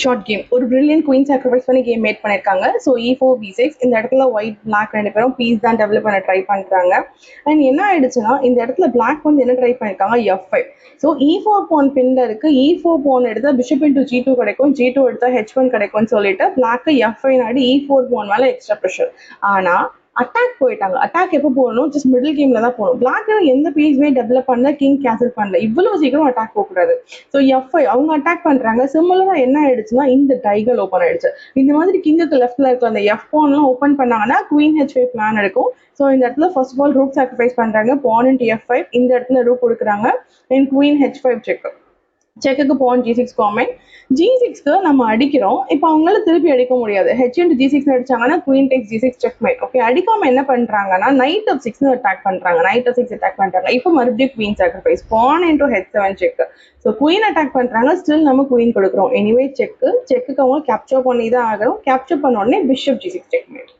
Short game ஒரு brilliant queen sacrifice பண்ணி game mat பண்ணியிருக்காங்க. ஸோ E4 V6 இந்த இடத்துல ஒயிட் பிளாக் ரெண்டு பேரும் பீஸ் தான் டெவலப் பண்ண ட்ரை பண்ணுறாங்க. அண்ட் என்ன ஆயிடுச்சுன்னா இந்த இடத்துல பிளாக் வந்து என்ன ட்ரை பண்ணியிருக்காங்க F5. ஸோ E4 போன் பின்ல இருக்கு. E4 போன் எடுத்தால் பிஷப் இன்டூ G2 கிடைக்கும், G2 எடுத்தால் H1 கிடைக்கும்னு சொல்லிட்டு பிளாக்கு F5 நாடி E4 போன் மேலே எக்ஸ்ட்ரா ப்ரெஷர். ஆனால் அட்டாக் போயிட்டாங்க. அட்டாக் எப்போ போகணும், ஜஸ்ட் மிடில் கேம்ல தான் போகணும். பிளாக் எந்த பீஸுமே டெவலப் பண்ணல, கிங் கேன்சல் பண்ணல, இவ்வளவு சீக்கிரம் அட்டாக் போகக்கூடாது. ஸோ F5 அவங்க அட்டாக் பண்றாங்க. சிமிலரா என்ன ஆயிடுச்சுன்னா இந்த டைகல் ஓப்பன் ஆயிடுச்சு. இந்த மாதிரி கிங்குக்கு லெஃப்ட்ல இருக்க அந்த F1 ஓப்பன் பண்ணாங்கன்னா குவீன் H5 பிளான் எடுக்கும். ஸோ இந்த இடத்துல first of all rook sacrifice பண்றாங்க, பான் இன்ட் F5. இந்த இடத்துல ரூட் கொடுக்குறாங்க, தென் குவீன் H5 செக். செக்குக்கு பான் G6 காமெண்ட். G6க்கு நம்ம அடிக்கிறோம். இப்போ அவங்களால திருப்பி அடிக்க முடியாது. H into G6 அடிச்சாங்கன்னா queen takes G6 checkmate. Okay, அடிக்காம என்ன பண்றாங்கன்னா நைட் ஆஃப் 6 அட்டாக் பண்றாங்க. நைட் ஆஃப் 6 அட்டாக் பண்றாங்க. இப்போ மறுபடியும் queen sacrifice, pawn into H7 check. So queen attack பண்றாங்க, ஸ்டில் நம்ம குயின் கொடுக்குறோம். எனிவே செக்குக்கு அவங்க கேப்சர் பண்ணி தான் ஆகிறோம். கேப்சர் பண்ண உடனே பிஷப் G6 செக்மேட்.